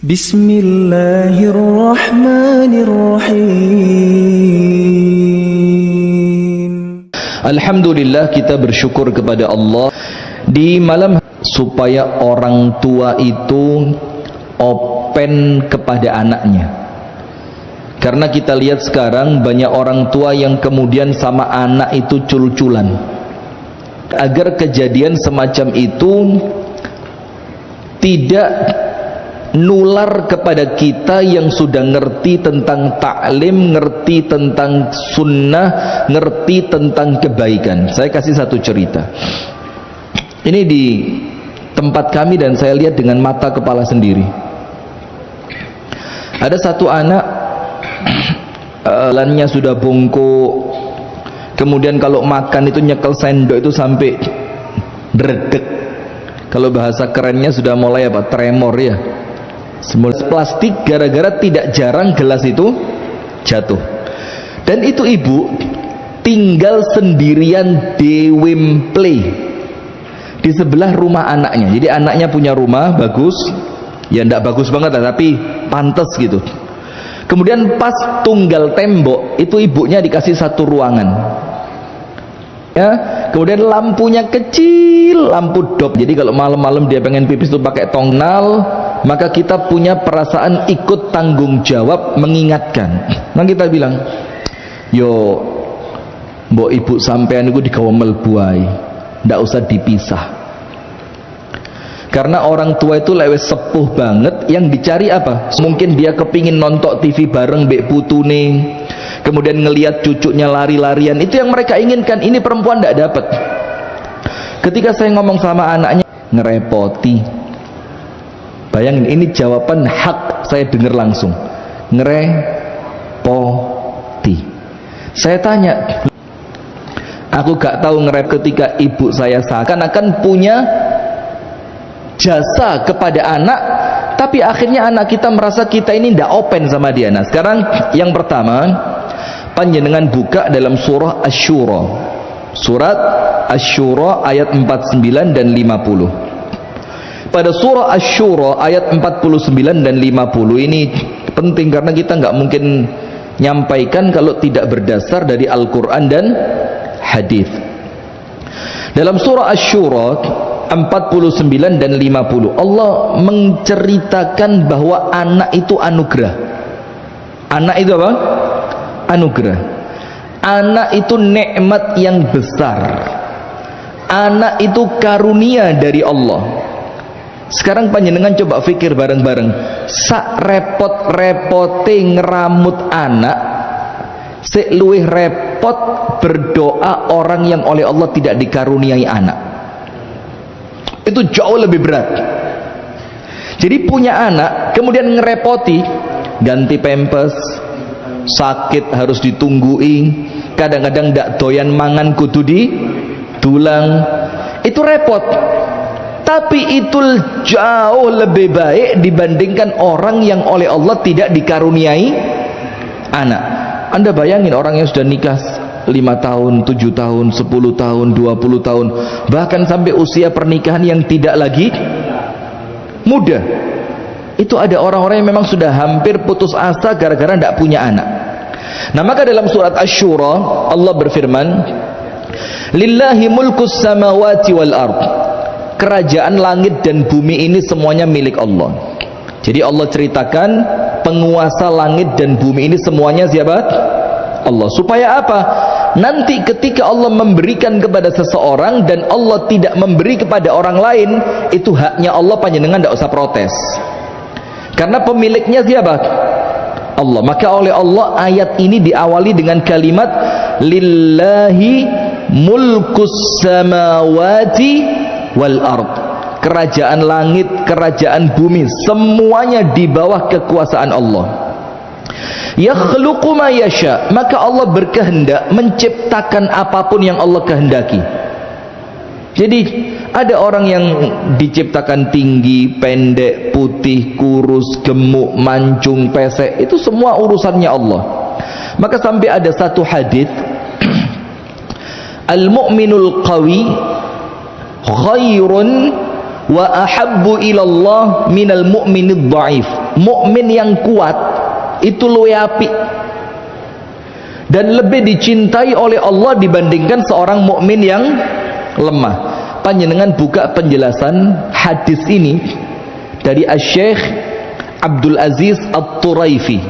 Bismillahirrahmanirrahim. Alhamdulillah, kita bersyukur kepada Allah di malam supaya orang tua itu open kepada anaknya. Karena kita lihat sekarang banyak orang tua yang kemudian sama anak itu cul-culan. Agar kejadian semacam itu tidak nular kepada kita yang sudah ngerti tentang taklim, ngerti tentang sunnah, ngerti tentang kebaikan. Saya kasih satu cerita. Ini di tempat kami dan saya lihat dengan mata kepala sendiri. Ada satu anak, lannya sudah bongkok, kemudian kalau makan itu nyekel sendok itu sampai dredeg. Kalau bahasa kerennya sudah mulai apa? Tremor ya. Semua plastik gara-gara tidak jarang gelas itu jatuh. Dan itu ibu tinggal sendirian di Wembley di sebelah rumah anaknya. Jadi anaknya punya rumah bagus, ya enggak bagus banget tapi pantas gitu. Kemudian pas tunggal tembok itu ibunya dikasih satu ruangan. Ya, kemudian lampunya kecil, lampu dop. Jadi kalau malam-malam dia pengen pipis itu pakai tongnal, maka kita punya perasaan ikut tanggung jawab mengingatkan. Nah kita bilang, yo, mbok ibu sampean itu digawa melbuai, ndak usah dipisah. Karena orang tua itu lewat sepuh banget, yang dicari apa? Mungkin dia kepingin nonton TV bareng mbek putune, kemudian ngelihat cucunya lari-larian, itu yang mereka inginkan. Ini perempuan ndak dapat. Ketika saya ngomong sama anaknya, ngerepoti. Bayangin, ini jawaban hak saya dengar langsung. Ngerepoti. Saya tanya, aku gak tahu ketika ibu saya seakan-akan punya jasa kepada anak, tapi akhirnya anak kita merasa kita ini tidak open sama dia. Nah sekarang yang pertama, panjenengan buka dalam surah Asy-Syura, surat Asy-Syura ayat 49 dan 50. Pada surah Asy-Syura ayat 49 dan 50 ini penting karena kita nggak mungkin nyampaikan kalau tidak berdasar dari Al-Quran dan hadis. Dalam surah Asy-Syura 49 dan 50 Allah menceritakan bahwa anak itu anugerah. Anak itu apa? Anugerah. Anak itu nikmat yang besar. Anak itu karunia dari Allah. Sekarang panjenengan coba fikir bareng-bareng, sak repot-repote ngeramut anak, sik luwih repot berdoa orang yang oleh Allah tidak dikaruniai anak. Itu jauh lebih berat. Jadi punya anak kemudian ngerepoti, ganti pampers, sakit harus ditungguin, kadang-kadang ndak doyan mangan kudu ditulang, itu repot. Tapi itu jauh lebih baik dibandingkan orang yang oleh Allah tidak dikaruniai anak. Anda bayangin orang yang sudah nikah 5 tahun, 7 tahun, 10 tahun, 20 tahun, bahkan sampai usia pernikahan yang tidak lagi muda. Itu ada orang-orang yang memang sudah hampir putus asa gara-gara tidak punya anak. Nah maka dalam surat Asy-Syura Allah berfirman, lillahi mulkus samawati wal ard. Kerajaan langit dan bumi ini semuanya milik Allah. Jadi Allah ceritakan penguasa langit dan bumi ini semuanya siapa? Allah. Supaya apa? Nanti ketika Allah memberikan kepada seseorang dan Allah tidak memberi kepada orang lain, itu haknya Allah, panjenengan tidak usah protes. Karena pemiliknya siapa? Allah. Maka oleh Allah ayat ini diawali dengan kalimat lillahi mulkus samawati wal ard. Kerajaan langit, kerajaan bumi, semuanya di bawah kekuasaan Allah. Yakhluqu ma yasha, maka Allah berkehendak menciptakan apapun yang Allah kehendaki. Jadi ada orang yang diciptakan tinggi, pendek, putih, kurus, gemuk, mancung, pesek, itu semua urusannya Allah. Maka sampai ada satu hadis, al-mu'minul qawi khairun wa ahabbu ilallah minal mu'minid dha'if. mukmin yang kuat itu luwih apik dan lebih dicintai oleh Allah dibandingkan seorang mukmin yang lemah. Panjenengan buka penjelasan hadis ini dari Asy-Syaikh Abdul Aziz At-Turaifi.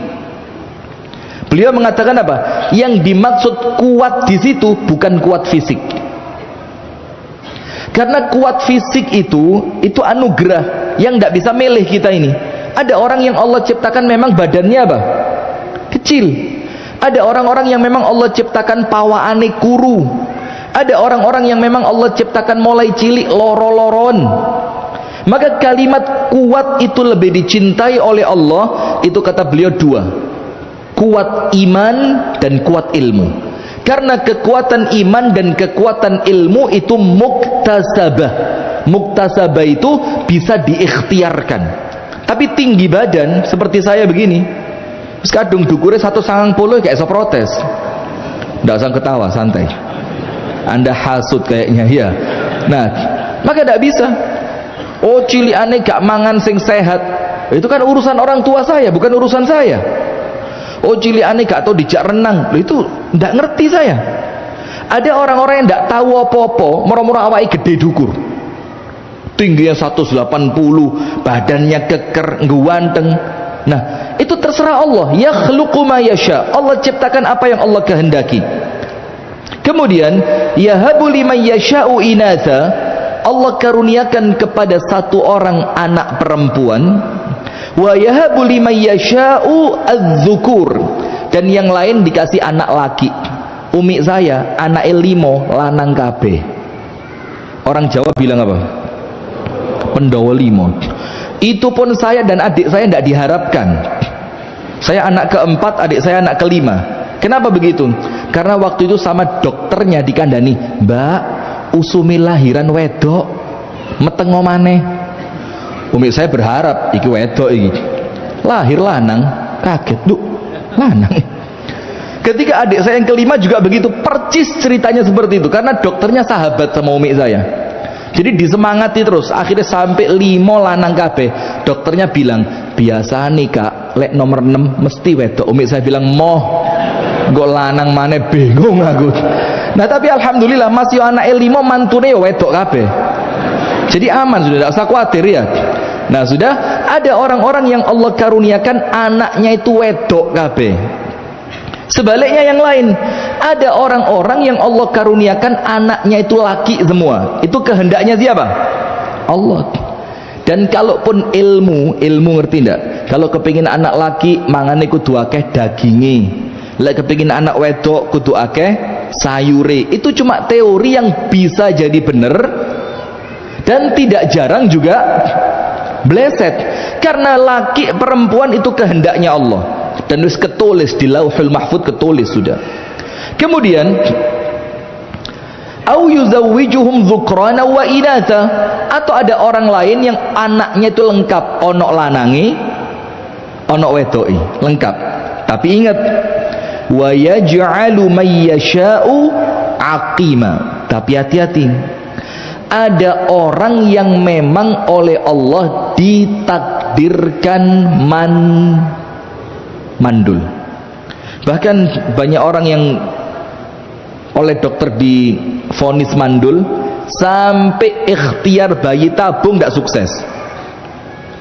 Beliau mengatakan apa? Yang dimaksud kuat di situ bukan kuat fisik. Karena kuat fisik itu anugerah yang tidak bisa milih kita ini. Ada orang yang Allah ciptakan memang badannya apa? Kecil. Ada orang-orang yang memang Allah ciptakan pawaane kuru. Ada orang-orang yang memang Allah ciptakan mulai cilik loro-loron. Maka kalimat kuat itu lebih dicintai oleh Allah. Itu kata beliau dua, kuat iman dan kuat ilmu. Karena kekuatan iman dan kekuatan ilmu itu muktasabah. Muktasabah itu bisa diikhtiarkan. Tapi tinggi badan seperti saya begini, kadung dukure 190 kayak iso protes. Nggak usah ketawa, santai. Anda hasut kayaknya ya. Nah, maka tidak bisa. Oh, ciliane gak mangan sing sehat. Itu kan urusan orang tua saya, bukan urusan saya. Oh, ciliane gak tahu dijak renang. Loh, itu ndak ngerti saya. Ada orang-orang yang ndak tahu apa-apa, moro-moro awake gede dukur. Tingginya 180, badannya keker, ngguanteng. Nah, itu terserah Allah. Yakhluqu ma yasha. Allah ciptakan apa yang Allah kehendaki. Kemudian, yahabu liman yasha'u inatha. Allah karuniakan kepada satu orang anak perempuan. Wa yahabu liman yasha'u adz-dzukur. Dan yang lain dikasih anak laki. Umi saya anak 5 lanang kabeh. Orang Jawa bilang apa? Pendawa 5. Itu pun saya dan adik saya tidak diharapkan. Saya anak keempat, adik saya anak kelima. Kenapa begitu? Karena waktu itu sama dokternya dikandani, Mbak, usumi lahiran wedok, meteng maneh. Umi saya berharap iki wedok iki. Lahir lanang, kaget, Duh, lanang. Ketika adik saya yang kelima juga begitu, percis ceritanya seperti itu. Karena dokternya sahabat sama umi saya. Jadi disemangati terus, akhirnya sampai 5 lanang kabeh. Dokternya bilang, biasa nih kak, lek nomor 6 mesti wedok. Umi saya bilang, moh, kok lanang mana, bingung aku. Nah tapi alhamdulillah masih anak 5 mantune ya wedok kabeh. Jadi aman sudah, tidak usah khawatir ya. Nah sudah, ada orang-orang yang Allah karuniakan anaknya itu wedok kabeh. Sebaliknya yang lain, ada orang-orang yang Allah karuniakan anaknya itu laki semua. Itu kehendaknya siapa? Allah. Dan kalaupun ilmu ngerti ndak? Kalau kepingin anak laki mangane kudu akeh daginge. Lek kepingin anak wedok kudu akeh sayure. Itu cuma teori yang bisa jadi bener dan tidak jarang juga bleset. Karena laki perempuan itu kehendaknya Allah. Dan harus ketulis di Lauhul Mahfuz, ketulis sudah. Kemudian au yuzawwijuhum dzukrana wa inatha, atau ada orang lain yang anaknya itu lengkap, ono lanangi ono wedoi, lengkap. Tapi ingat, wa yaj'alu may yasha'u aqima. Tapi hati-hati, ada orang yang memang oleh Allah ditakdirkan mandul. Bahkan banyak orang yang oleh dokter divonis mandul sampai ikhtiar bayi tabung tidak sukses,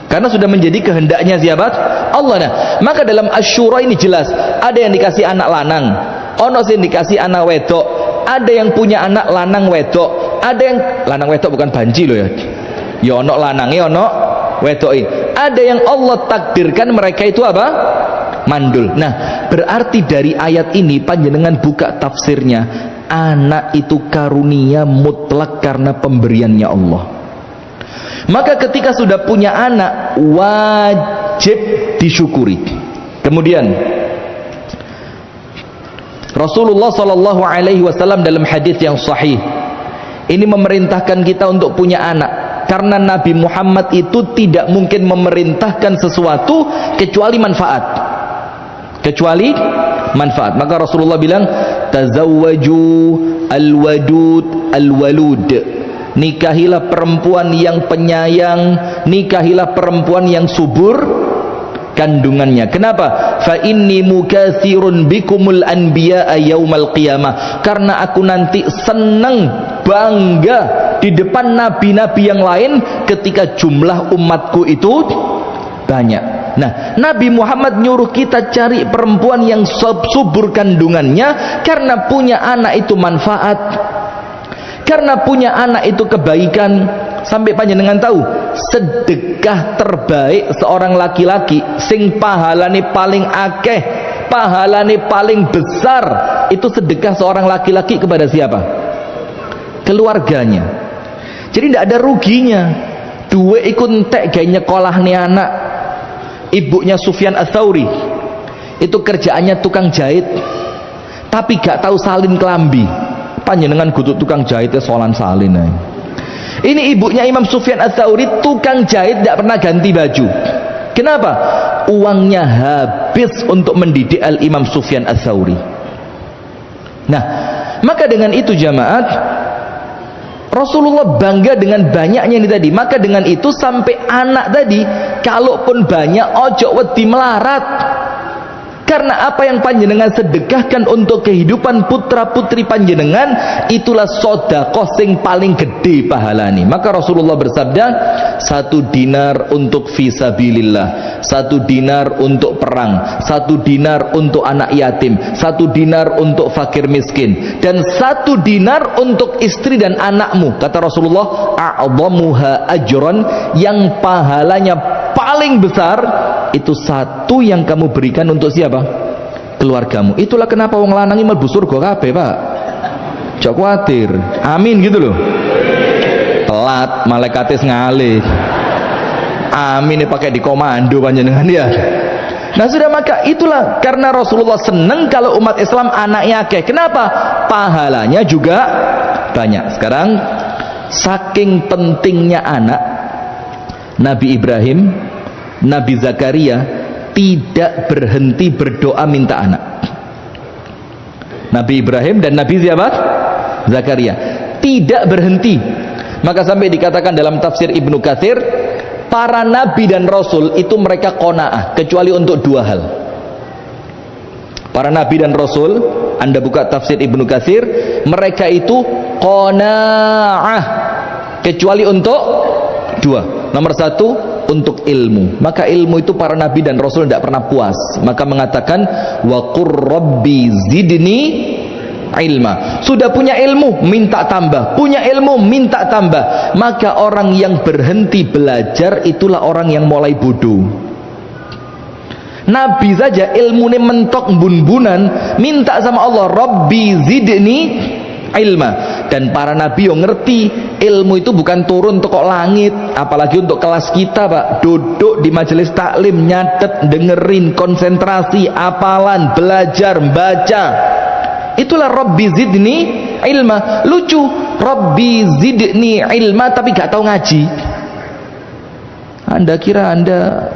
karena sudah menjadi kehendaknya siapa? Allah. Nah, maka dalam Asy-Syura ini jelas, ada yang dikasih anak lanang, ono sing dikasih anak wedok, ada yang punya anak lanang wedok, ada yang lanang wedok bukan banji loh ya. Ya ono lanange ono wedoke. Ada yang Allah takdirkan mereka itu apa? Mandul. Nah, berarti dari ayat ini panjenengan buka tafsirnya, anak itu karunia mutlak karena pemberiannya Allah. Maka ketika sudah punya anak, wajib disyukuri. Kemudian Rasulullah sallallahu alaihi wasallam dalam hadis yang sahih ini memerintahkan kita untuk punya anak, karena Nabi Muhammad itu tidak mungkin memerintahkan sesuatu kecuali manfaat. Maka Rasulullah bilang, tazawwaju al-wadud al-walud. Nikahilah perempuan yang penyayang, nikahilah perempuan yang subur, kandungannya. Kenapa? Fa inni mukatsirun bikumul anbiya'a yaumal qiyamah. Karena aku nanti senang, bangga di depan nabi-nabi yang lain ketika jumlah umatku itu banyak. Nah, Nabi Muhammad nyuruh kita cari perempuan yang subur kandungannya, karena punya anak itu manfaat, karena punya anak itu kebaikan. Sampai panjenengan tahu, sedekah terbaik seorang laki-laki sing pahalane paling akeh, pahalane paling besar, itu sedekah seorang laki-laki kepada siapa? Keluarganya. Jadi tidak ada ruginya. Duwe ikut entek gawe nyekolahne anak. Ibunya Sufyan Ats-Tsauri itu kerjaannya tukang jahit, tapi gak tahu salin kelambi. Panjenengan kudu tukang jahitnya solan salin aja. Ini ibunya Imam Sufyan Ats-Tsauri tukang jahit, tidak pernah ganti baju. Kenapa? Uangnya habis untuk mendidik Al-Imam Sufyan Ats-Tsauri. Nah, maka dengan itu jamaat, Rasulullah bangga dengan banyaknya ini tadi. Maka dengan itu sampai anak tadi, kalaupun banyak, ojo wedi melarat. Karena apa yang panjenengan sedekahkan untuk kehidupan putra putri panjenengan, itulah sedekah sing paling gede pahalane. Maka Rasulullah bersabda, 1 dinar untuk fisabilillah, 1 dinar untuk perang, 1 dinar untuk anak yatim, 1 dinar untuk fakir miskin, dan 1 dinar untuk istri dan anakmu. Kata Rasulullah, a'dhamuha ajran, yang pahalanya paling besar itu 1 yang kamu berikan untuk siapa? Keluargamu. Itulah kenapa wong lanang mlebu surga kabeh, Pak. Jok kuatir. Amin gitu loh. Telat malaikate ngalih. Amin pakai di komando panjenengan ya. Nah sudah, maka itulah karena Rasulullah senang kalau umat Islam anaknya akeh. Kenapa? Pahalanya juga banyak. Sekarang saking pentingnya anak, Nabi Ibrahim, Nabi Zakaria tidak berhenti berdoa minta anak. Nabi Ibrahim dan Nabi siapa? Zakaria tidak berhenti. Maka sampai dikatakan dalam tafsir Ibnu Katsir, para nabi dan rasul itu mereka qanaah kecuali untuk 2 hal. Para nabi dan rasul, Anda buka tafsir Ibnu Katsir, mereka itu qanaah kecuali untuk 2. Nomor 1, untuk ilmu. Maka ilmu itu para nabi dan rasul tidak pernah puas. Maka mengatakan, wa qur rabbi zidni ilma. Sudah punya ilmu, minta tambah. Punya ilmu, minta tambah. Maka orang yang berhenti belajar itulah orang yang mulai bodoh. Nabi saja ilmunya mentok bun-bunan, minta sama Allah, rabbi zidni ilma. Dan para nabi yang ngerti ilmu itu bukan turun untuk langit, apalagi untuk kelas kita, Pak. Duduk di majelis taklim, nyatet, dengerin, konsentrasi, hafalan, belajar, baca. Itulah Rabbi zidni ilma. Lucu, Rabbi zidni ilma tapi gak tahu ngaji. Anda kira Anda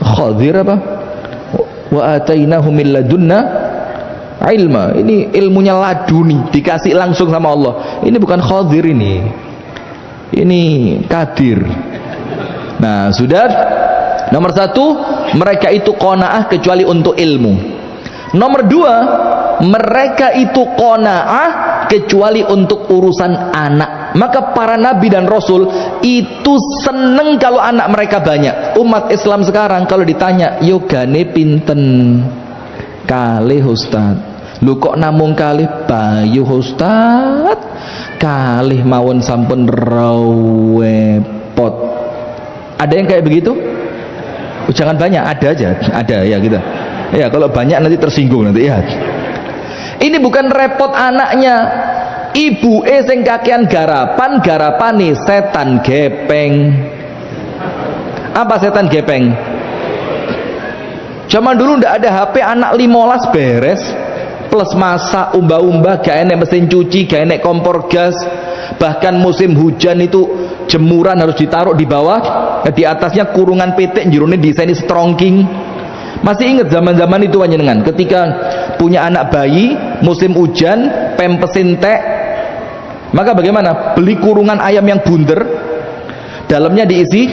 Khadir apa? Wa atainahu min ladunna ilma. Ini ilmunya laduni, dikasih langsung sama Allah. Ini bukan Khadir ini Kadir. Nah sudah, nomor 1, mereka itu qanaah kecuali untuk ilmu. Nomor 2, mereka itu qanaah kecuali untuk urusan anak. Maka para nabi dan rasul itu seneng kalau anak mereka banyak. Umat Islam sekarang kalau ditanya, yogane pinten? Kalih Ustaz. Lu kok namung kalih? Bayu Ustaz. Kalih mawon sampun rawepot. Ada yang kayak begitu? Jangan banyak, ada aja, ada ya gitu. Ya kalau banyak nanti tersinggung nanti ya. Ini bukan repot anaknya. Ibu sing kakean garapane setan gepeng. Apa setan gepeng? Zaman dulu ndak ada HP, anak 15 beres. Plus masak, umba-umba, gak enek mesin cuci, gak enek kompor gas. Bahkan musim hujan itu jemuran harus ditaruh di bawah, di atasnya kurungan petek, jerone desain strongking. Masih ingat zaman-zaman itu panjenengan ketika punya anak bayi, musim hujan, pempesin tek. Maka bagaimana? Beli kurungan ayam yang bunder, dalamnya diisi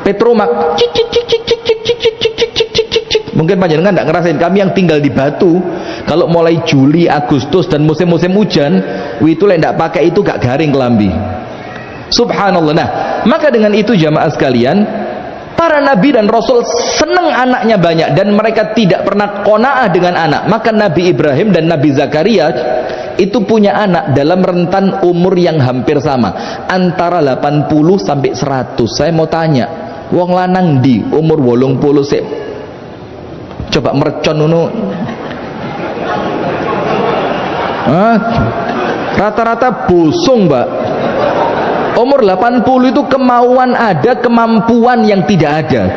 Petromak, cik cik cik cik cik cik cik cik cik cik cik cik cik. Mungkin panjenengan enggak ngerasain, kami yang tinggal di Batu, kalau mulai Juli, Agustus dan musim-musim hujan, itu lek ndak pakai itu gak garing kelambi. Subhanallah. Nah, maka dengan itu jamaah sekalian, para nabi dan rasul senang anaknya banyak dan mereka tidak pernah qanaah dengan anak. Maka Nabi Ibrahim dan Nabi Zakaria itu punya anak dalam rentan umur yang hampir sama, antara 80 sampai 100. Saya mau tanya, wong lanang di umur 80 sik coba mercon ngono. Rata-rata bosong, Mbak. Umur 80 itu kemauan ada, kemampuan yang tidak ada.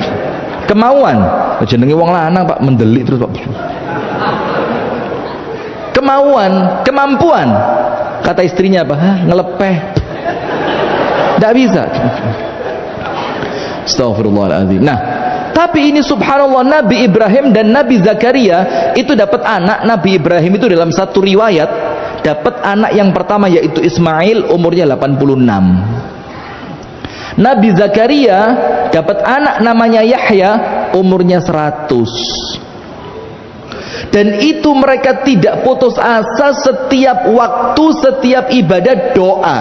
Kemauan, jenenge wong lanang Pak, mendelik terus Pak. Kemauan, kemampuan. Kata istrinya apa? Ngelepeh. Tidak bisa. Astagfirullahaladzim. Nah, tapi ini subhanallah, Nabi Ibrahim dan Nabi Zakaria itu dapat anak. Nabi Ibrahim itu dalam satu riwayat dapat anak yang pertama yaitu Ismail, umurnya 86. Nabi Zakaria dapat anak namanya Yahya, umurnya 100. Dan itu mereka tidak putus asa, setiap waktu, setiap ibadah doa.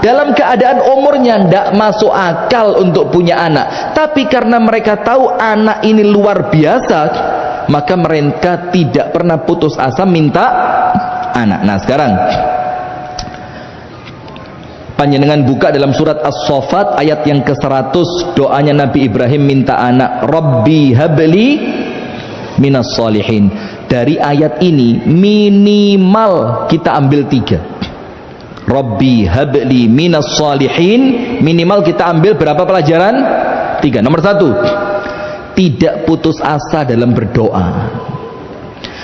Dalam keadaan umurnya tidak masuk akal untuk punya anak, tapi karena mereka tahu anak ini luar biasa, maka mereka tidak pernah putus asa minta anak. Nah sekarang panjenengan buka dalam surat As-Saffat ayat yang ke-100, doanya Nabi Ibrahim minta anak. Rabbi habli minas solihin. Dari ayat ini minimal kita ambil 3. Rabbi habli minas solihin, minimal kita ambil berapa pelajaran? 3. Nomor 1, tidak putus asa dalam berdoa.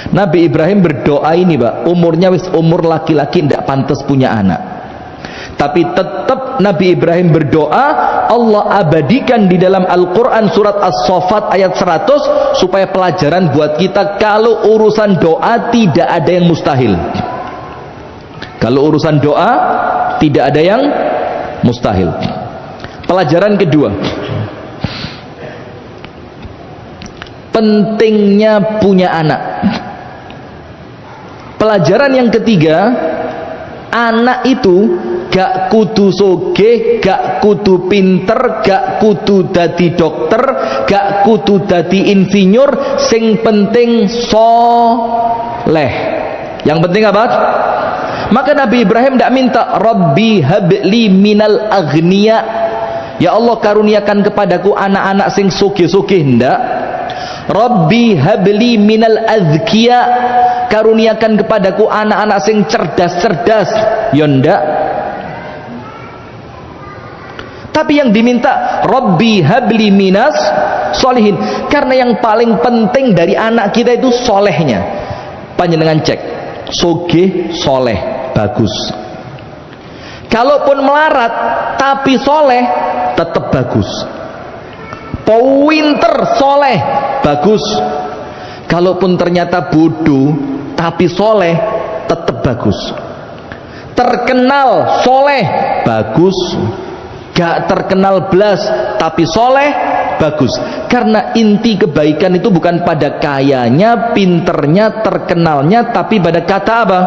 Nabi Ibrahim berdoa ini Pak, umurnya wis umur laki-laki, tidak pantas punya anak. Tapi tetap Nabi Ibrahim berdoa, Allah abadikan di dalam Al-Quran surat As-Saffat ayat 100 supaya pelajaran buat kita, kalau urusan doa tidak ada yang mustahil. Kalau urusan doa tidak ada yang mustahil. Pelajaran kedua, pentingnya punya anak. Pelajaran yang ketiga, anak itu gak kudu sogeh, gak kudu pinter, gak kudu dadi dokter, gak kudu dadi insinyur, sing penting soleh. Yang penting apa? Maka Nabi Ibrahim tidak minta Rabbi habli minal aghniya, ya Allah karuniakan kepadaku anak-anak sing sogeh-sogeh, ndak. Rabbi habli minal azkiya, karuniakan kepadaku anak-anak sing cerdas-cerdas, ya ndak. Tapi yang diminta Rabbi habli minas solihin, karena yang paling penting dari anak kita itu solehnya. Panjenengan cek, sogeh soleh bagus, kalaupun melarat tapi soleh tetap bagus. Pinter soleh bagus, kalaupun ternyata bodoh tapi soleh tetap bagus. Terkenal soleh bagus, gak terkenal belas tapi soleh bagus. Karena inti kebaikan itu bukan pada kayanya, pinternya, terkenalnya, tapi pada kata apa?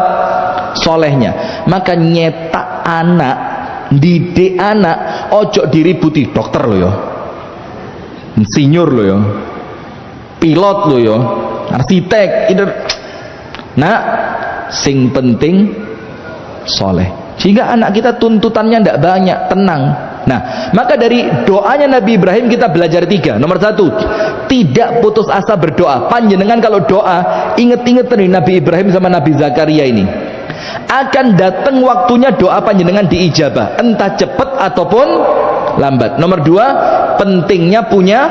Solehnya. Maka nyetak anak, didik anak, ojo diributi dokter lo ya, insinyur lo ya, pilot lo ya, arsitek itu. Nah, sing penting soleh, sehingga anak kita tuntutannya tidak banyak, tenang. Nah, maka dari doanya Nabi Ibrahim kita belajar 3. Nomor 1, tidak putus asa berdoa. Panjenengan kalau doa, inget-inget nih Nabi Ibrahim sama Nabi Zakaria ini, akan datang waktunya doa panjenengan diijabah, entah cepat ataupun lambat. Nomor 2, pentingnya punya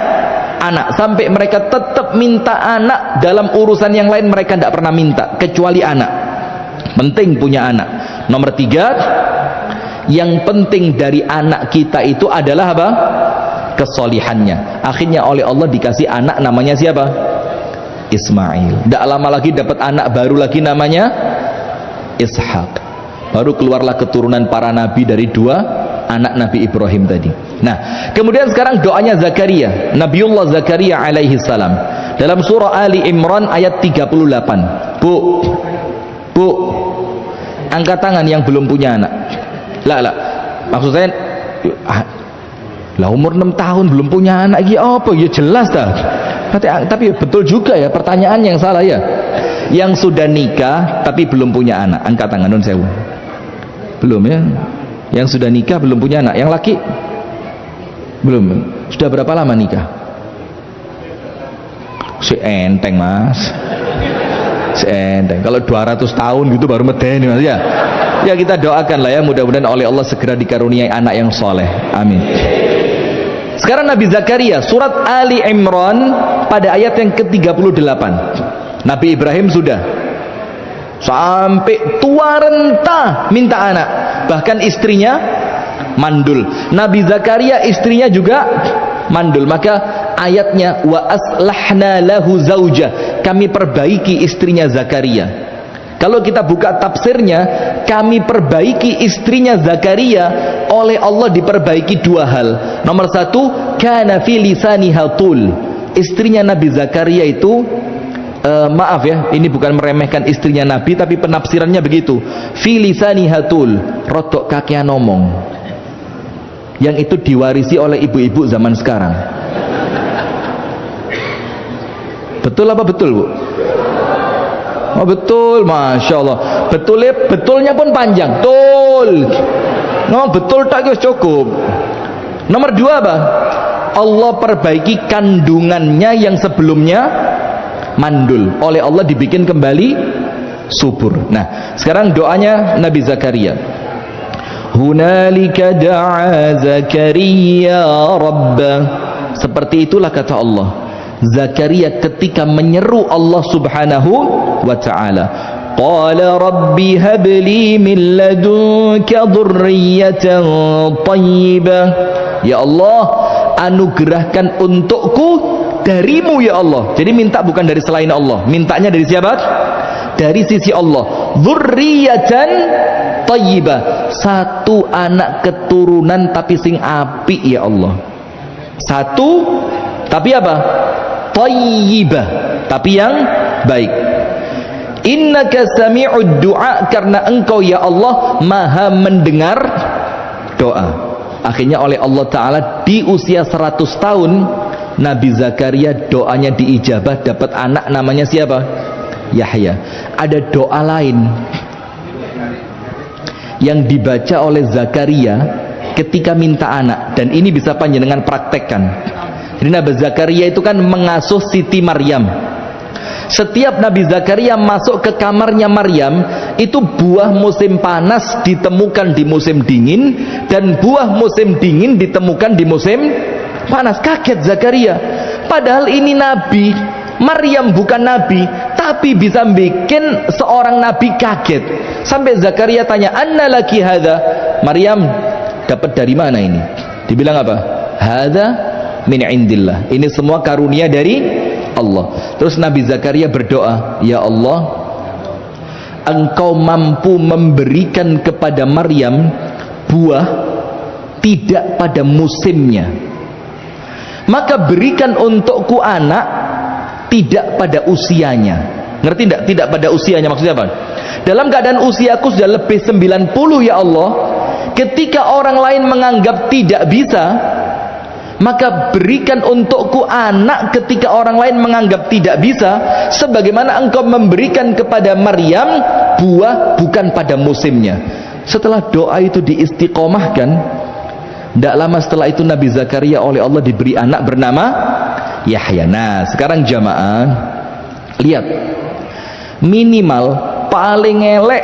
anak, sampai mereka tetap minta anak. Dalam urusan yang lain mereka tidak pernah minta kecuali anak. Penting punya anak. Nomor 3, yang penting dari anak kita itu adalah apa? Kesolihannya. Akhirnya oleh Allah dikasih anak namanya siapa? Ismail. Tidak lama lagi dapat anak baru lagi namanya Ishak. Baru keluarlah keturunan para nabi dari 2 anak Nabi Ibrahim tadi. Nah, kemudian sekarang doanya Zakaria, Nabiullah Zakaria alaihi salam. Dalam surah Ali Imran ayat 38. Bu, angkat tangan yang belum punya anak. Lah, maksud saya lah umur 6 tahun belum punya anak iki apa? Ya jelas dah. Tapi betul juga ya, pertanyaan yang salah ya. Yang sudah nikah tapi belum punya anak, angkat tangan nun sewu. Belum ya? Yang sudah nikah belum punya anak. Yang laki belum. Sudah berapa lama nikah? Si enteng mas, si enteng. Kalau 200 tahun gitu baru medeni mas ya. Ya kita doakan lah ya, mudah-mudahan oleh Allah segera dikaruniai anak yang soleh. Amin. Sekarang Nabi Zakaria, surat Ali Imran pada ayat yang ke-38. Nabi Ibrahim sudah sampai tua renta minta anak, bahkan istrinya mandul. Nabi Zakaria istrinya juga mandul, maka ayatnya wa aslahna lahu zauja, kami perbaiki istrinya Zakaria. Kalau kita buka tafsirnya, kami perbaiki istrinya Zakaria, oleh Allah diperbaiki dua hal. Nomor satu, kana fi lisaniha tul, istrinya Nabi Zakaria itu maaf ya, ini bukan meremehkan istrinya Nabi, tapi penafsirannya begitu. Fi lisaniha tul, rodok kakean ngomong. Yang itu diwarisi oleh ibu-ibu zaman sekarang. Betul apa betul, Bu? Oh betul, masya Allah. Betulnya pun panjang. Betul. No, betul tak cukup. Nomor dua apa? Allah perbaiki kandungannya yang sebelumnya mandul, oleh Allah dibikin kembali subur. Nah, sekarang doanya Nabi Zakaria. Hunalika da'a Zakaria rabbah. Seperti itulah kata Allah. Zakaria ketika menyeru Allah Subhanahu wa ta'ala, qala rabbi habli min ladunka dhurriyyatan thayyibah. Ya Allah, anugerahkan untukku darimu ya Allah. Jadi minta bukan dari selain Allah, mintanya dari siapa? Dari sisi Allah. Dzurriyyatan thayyibah, satu anak keturunan tapi sing apik ya Allah. Satu tapi apa? Thayyibah, tapi yang baik. Innaka sami'ud du'a, karena engkau ya Allah maha mendengar doa. Akhirnya oleh Allah Ta'ala di usia 100 tahun Nabi Zakaria doanya diijabah, dapat anak namanya siapa? Yahya. Ada doa lain yang dibaca oleh Zakaria ketika minta anak, dan ini bisa panjenengan praktekkan. Jadi Nabi Zakaria itu kan mengasuh Siti Maryam. Setiap Nabi Zakaria masuk ke kamarnya Maryam, itu buah musim panas ditemukan di musim dingin, dan buah musim dingin ditemukan di musim panas. Kaget Zakaria, padahal ini Nabi, Maryam bukan Nabi, tapi bisa bikin seorang Nabi kaget. Sampai Zakaria tanya, anna laki hadha, Maryam dapat dari mana ini? Dibilang apa? Hadha min indillah, ini semua karunia dari Allah. Terus Nabi Zakaria berdoa, ya Allah, engkau mampu memberikan kepada Maryam buah tidak pada musimnya, maka berikan untukku anak tidak pada usianya. Ngerti tidak? Tidak pada usianya maksudnya apa? Dalam keadaan usiaku sudah lebih 90 ya Allah, ketika orang lain menganggap tidak bisa, maka berikan untukku anak ketika orang lain menganggap tidak bisa, sebagaimana engkau memberikan kepada Maryam buah bukan pada musimnya. Setelah doa itu diistiqomahkan, tidak lama setelah itu Nabi Zakaria oleh Allah diberi anak bernama Yahya. Nah sekarang jamaah lihat, minimal paling elek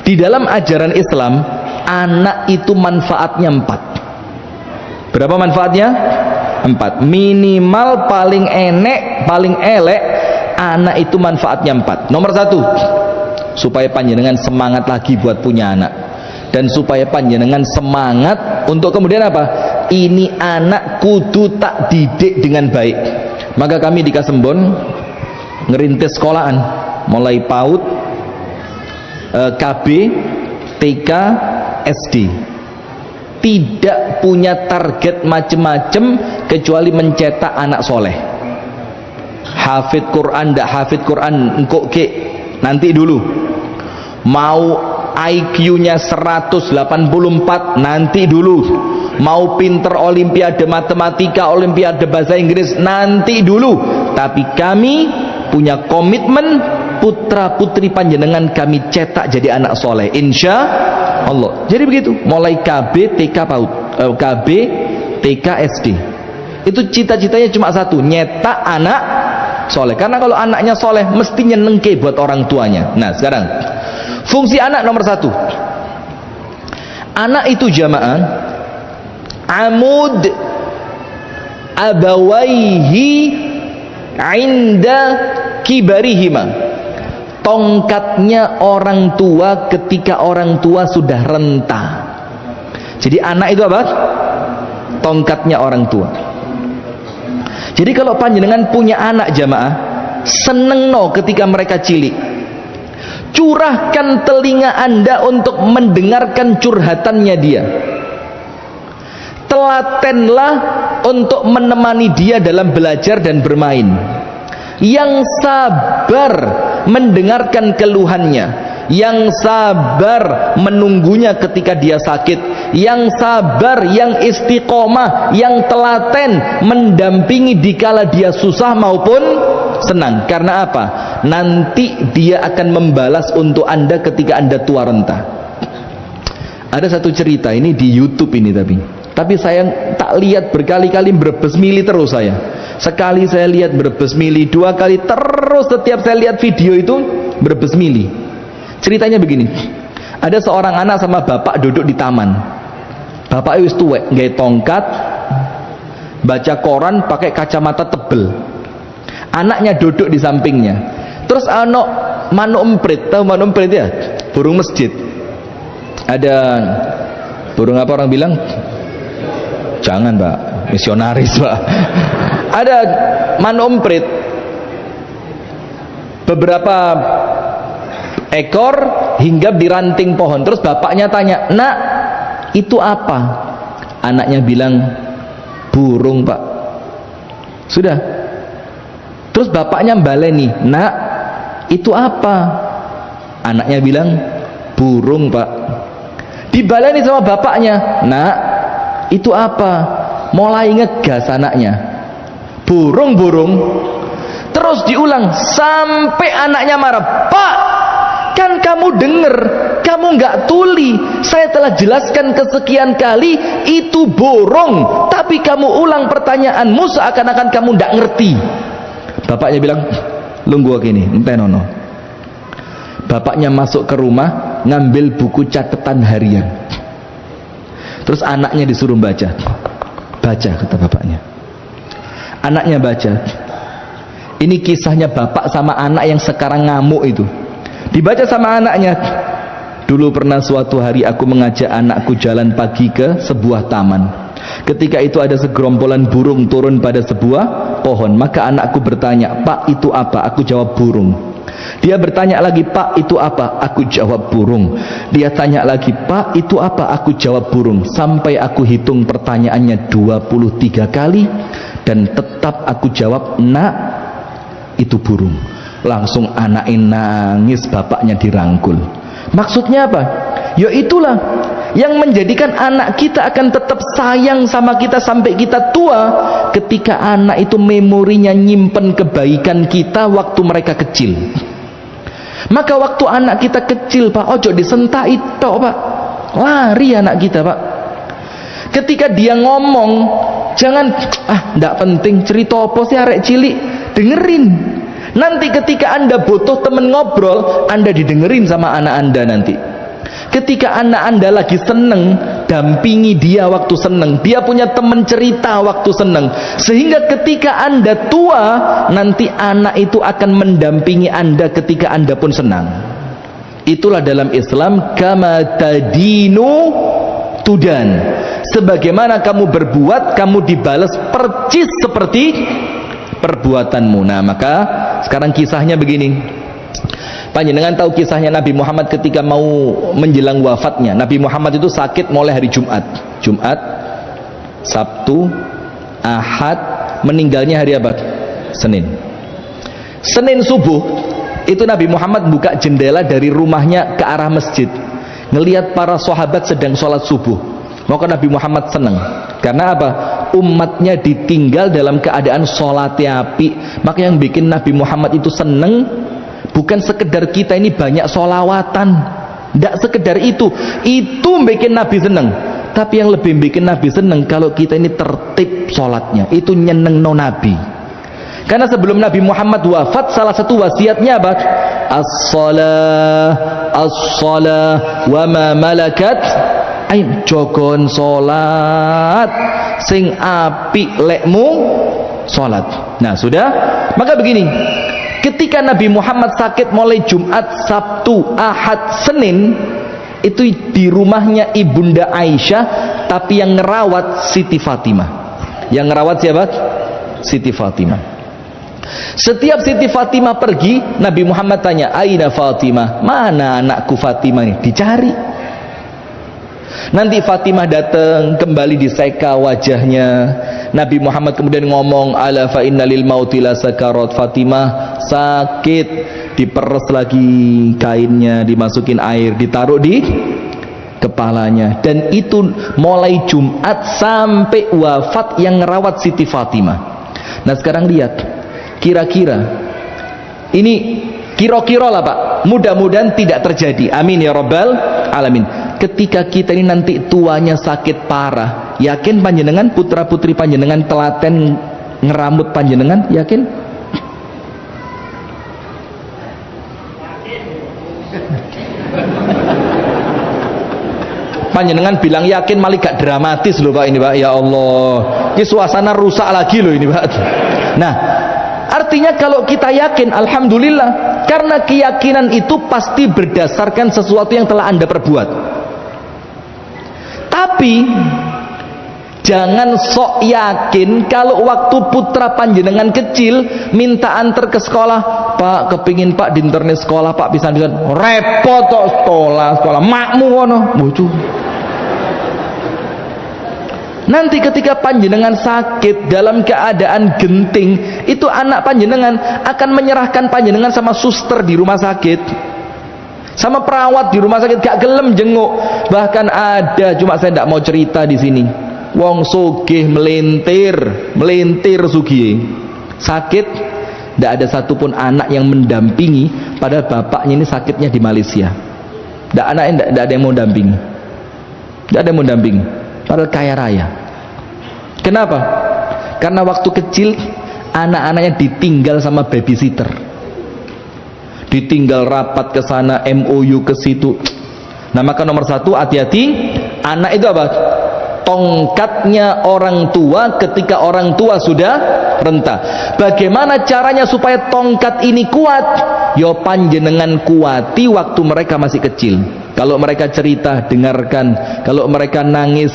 di dalam ajaran Islam, anak itu manfaatnya 4. Berapa manfaatnya? 4. Minimal paling enek, paling elek, anak itu manfaatnya 4. Nomor 1, supaya panjenengan semangat lagi buat punya anak, dan supaya panjenengan semangat untuk kemudian apa? Ini anak kudu tak didik dengan baik. Maka kami di Kasembon ngerintis sekolahan, mulai PAUD, KB, TK, SD. tidak punya target macem-macem kecuali mencetak anak soleh. Hafid Quran, ndak hafid Quran, engkau ke nanti dulu. Mau IQ-nya 184, nanti dulu. Mau pinter olimpiade matematika, olimpiade bahasa Inggris, nanti dulu. Tapi kami punya komitmen, putra putri panjenengan kami cetak jadi anak soleh, insya Allah. Jadi begitu, mulai KB, TK, PAUD, KB, TK, SD. Itu cita-citanya cuma satu, nyetak anak soleh. Karena kalau anaknya soleh mesti nyenengke buat orang tuanya. Nah sekarang fungsi anak nomor satu, anak itu jamaah amud abawaihi inda kibarihima, tongkatnya orang tua ketika orang tua sudah renta. Jadi anak itu apa? Tongkatnya orang tua. Jadi kalau panjenengan punya anak jamaah, seneng no ketika mereka cilik, curahkan telinga anda untuk mendengarkan curhatannya dia. Telatenlah untuk menemani dia dalam belajar dan bermain. Yang sabar mendengarkan keluhannya, yang sabar menunggunya ketika dia sakit, yang sabar, yang istiqomah, yang telaten mendampingi dikala dia susah maupun senang. Karena apa? Nanti dia akan membalas untuk anda ketika anda tua renta. Ada satu cerita ini di YouTube ini, tapi saya tak lihat berkali-kali, Brebes Mili terus saya. Sekali saya lihat Brebes Mili, dua kali terus, setiap saya lihat video itu Brebes Mili. Ceritanya begini, ada seorang anak sama bapak duduk di taman. Bapak wis tuwek, nggawe tongkat, baca koran pakai kacamata tebel. Anaknya duduk di sampingnya. Terus anak manuk emprit, tahu manuk emprit ya? Burung masjid. Ada burung apa orang bilang? Jangan pak, misionaris pak. Ada manuk emprit, beberapa ekor hinggap di ranting pohon. Terus bapaknya tanya, nak itu apa? Anaknya bilang, burung pak. Sudah. Terus bapaknya baleni, nak itu apa? Anaknya bilang, burung pak. Dibaleni sama bapaknya, nak itu apa? Mulai ngegas anaknya, burung. Terus diulang sampai anaknya marah, pak kan kamu denger, kamu nggak tuli, saya telah jelaskan kesekian kali itu burung, tapi kamu ulang pertanyaanmu seakan-akan kamu nggak ngerti. Bapaknya bilang, lunggu gini, ente nono. Bapaknya masuk ke rumah, ngambil buku catatan harian. Terus anaknya disuruh baca, kata bapaknya. Anaknya baca. Ini kisahnya bapak sama anak yang sekarang ngamuk itu. Dibaca sama anaknya. Dulu pernah suatu hari aku mengajak anakku jalan pagi ke sebuah taman. Ketika itu ada segerombolan burung turun pada sebuah pohon. Maka anakku bertanya, pak itu apa? Aku jawab burung. Dia bertanya lagi, pak itu apa? Aku jawab burung. Dia tanya lagi, pak itu apa? Aku jawab burung. Sampai aku hitung pertanyaannya 23 kali. Dan tetap aku jawab, nak itu burung. Langsung anaknya nangis, bapaknya dirangkul. Maksudnya apa? Ya itulah yang menjadikan anak kita akan tetap sayang sama kita sampai kita tua, ketika anak itu memorinya nyimpen kebaikan kita waktu mereka kecil. Maka waktu anak kita kecil pak, ojo disentai tok pak, lari anak kita pak. Ketika dia ngomong, jangan ndak penting cerita apa sih arek cilik, dengerin. Nanti ketika anda butuh temen ngobrol, anda didengerin sama anak anda nanti. Ketika anak anda lagi seneng, dampingi dia waktu seneng. Dia punya temen cerita waktu seneng. Sehingga ketika anda tua, nanti anak itu akan mendampingi anda ketika anda pun senang. Itulah dalam Islam, kama tadinu tudan. Sebagaimana kamu berbuat, kamu dibalas percis seperti perbuatanmu. Nah maka sekarang kisahnya begini. Panjenengan tahu kisahnya Nabi Muhammad ketika mau menjelang wafatnya. Nabi Muhammad itu sakit mulai hari Jumat, Sabtu, Ahad, meninggalnya hari apa? Senin. Senin subuh itu Nabi Muhammad buka jendela dari rumahnya ke arah masjid, ngelihat para sahabat sedang sholat subuh. Maka Nabi Muhammad senang. Karena apa? Umatnya ditinggal dalam keadaan sholat api. Maka yang bikin Nabi Muhammad itu senang bukan sekedar kita ini banyak sholawatan, tidak sekedar itu bikin Nabi senang. Tapi yang lebih bikin Nabi senang kalau kita ini tertib sholatnya, itu nyeneng no Nabi. Karena sebelum Nabi Muhammad wafat, salah satu wasiatnya apa? As-salah wa ma malakat ain, jogon sholat sing api lekmu sholat. Nah sudah, maka begini, ketika Nabi Muhammad sakit mulai Jumat, Sabtu, Ahad, Senin, itu di rumahnya Ibunda Aisyah, tapi yang ngerawat Siti Fatimah. Yang ngerawat siapa? Siti Fatimah. Setiap Siti Fatimah pergi, Nabi Muhammad tanya, "Aina Fatimah?" Mana anakku Fatimah ini? Dicari. Nanti Fatimah datang, kembali diseka wajahnya. Nabi Muhammad kemudian ngomong, "Ala fa inna lil mauti la sakarat." Fatimah sakit, diperes lagi kainnya, dimasukin air, ditaruh di kepalanya. Dan itu mulai Jumat sampai wafat yang ngerawat Siti Fatimah. Nah sekarang lihat, kira-kira ini kira-kira lah Pak, mudah-mudahan tidak terjadi, amin ya rabbal alamin. Ketika kita ini nanti tuanya sakit parah, yakin panjenengan putra putri panjenengan telaten ngeramut panjenengan? Yakin? Panjenengan bilang yakin malah gak dramatis loh Pak ini Pak. Ya Allah, ini suasana rusak lagi loh ini Pak. Nah artinya kalau kita yakin, alhamdulillah, karena keyakinan itu pasti berdasarkan sesuatu yang telah Anda perbuat. Tapi jangan sok yakin kalau waktu putra panjenengan kecil minta antar ke sekolah, "Pak, kepingin Pak di internet sekolah Pak, pisan-pisan." Repot kok sekolah makmu ngono. Bojo. Nanti ketika panjenengan sakit dalam keadaan genting, itu anak panjenengan akan menyerahkan panjenengan sama suster di rumah sakit, sama perawat di rumah sakit, gak gelem jenguk. Bahkan ada, cuma saya tidak mau cerita di sini, wong sugih melintir sugih sakit, tidak ada satupun anak yang mendampingi, padahal bapaknya ini sakitnya di Malaysia. Anaknya tidak ada yang mau dampingi, padahal kaya raya. Kenapa? Karena waktu kecil anak-anaknya ditinggal sama babysitter, ditinggal rapat ke sana, MOU ke situ. Nah maka nomor satu, hati-hati, anak itu apa? Tongkatnya orang tua ketika orang tua sudah renta. Bagaimana caranya supaya tongkat ini kuat? Yo panjenengan kuati waktu mereka masih kecil. Kalau mereka cerita, dengarkan. Kalau mereka nangis,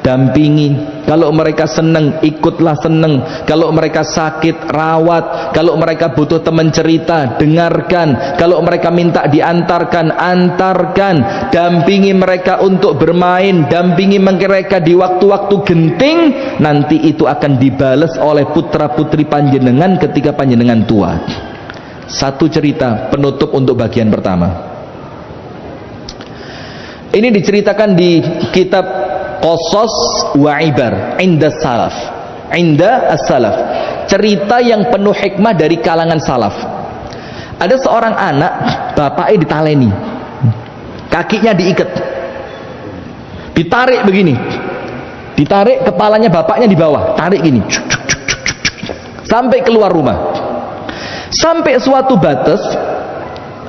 dampingi. Kalau mereka seneng, ikutlah seneng. Kalau mereka sakit, rawat. Kalau mereka butuh teman cerita, dengarkan. Kalau mereka minta diantarkan, antarkan. Dampingi mereka untuk bermain, dampingi mereka di waktu-waktu genting. Nanti itu akan dibales oleh putra putri panjenengan ketika panjenengan tua. Satu cerita penutup untuk bagian pertama. Ini diceritakan di kitab Qasas wa Ibar inda salaf, cerita yang penuh hikmah dari kalangan salaf. Ada seorang anak, bapaknya ditaleni, kakinya diikat, ditarik begini, ditarik kepalanya bapaknya di bawah, tarik gini, sampai keluar rumah. Sampai suatu batas,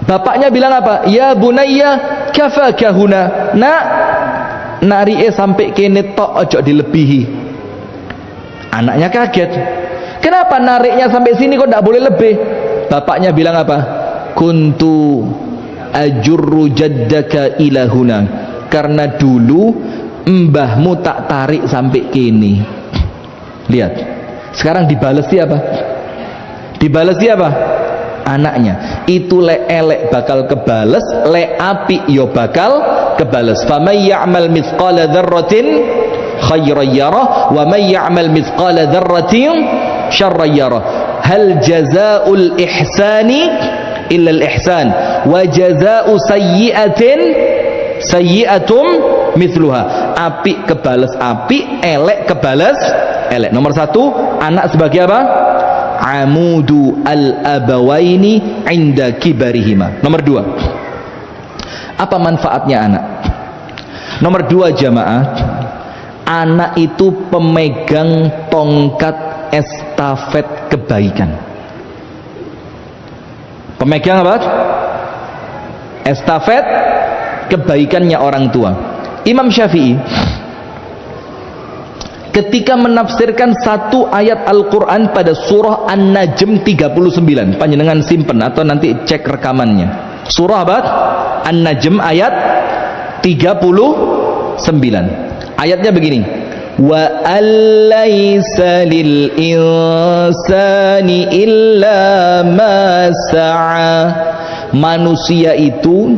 bapaknya bilang apa? "Ya bunayya kafaka huna." Nak, narie sampai kene tok, ojo dilebihi. Anaknya kaget, kenapa nariknya sampai sini kok tidak boleh lebih? Bapaknya bilang apa? "Kuntu ajurru jaddaka ila huna." Karena dulu mbahmu tak tarik sampai kini. Lihat, sekarang dibalas siapa? anaknya. Itu le elek bakal kebales, le api yo bakal kebales. Famay ya'mal mithqala dzarratin khairan yarah wa may ya'mal mithqala dzarratin syarran yarah. Hal jazaa'ul ihsani illa al ihsan wa jazaa'u sayyi'atin sayyi'atum mithluha. Api kebales api, elek kebales elek. Nomor satu, anak sebagai apa? Amudu al-abawaini inda kibarihima. Nomor dua, apa manfaatnya anak? Nomor dua jamaah, anak itu pemegang tongkat estafet kebaikan. Pemegang apa? Estafet kebaikannya orang tua. Imam Syafi'i ketika menafsirkan satu ayat Al-Quran pada surah An-Najm 39, panjenengan simpen atau nanti cek rekamannya. Surah apa? An-Najm ayat 39. Ayatnya begini, wa allaysa lil insani illa ma sa'a. Manusia itu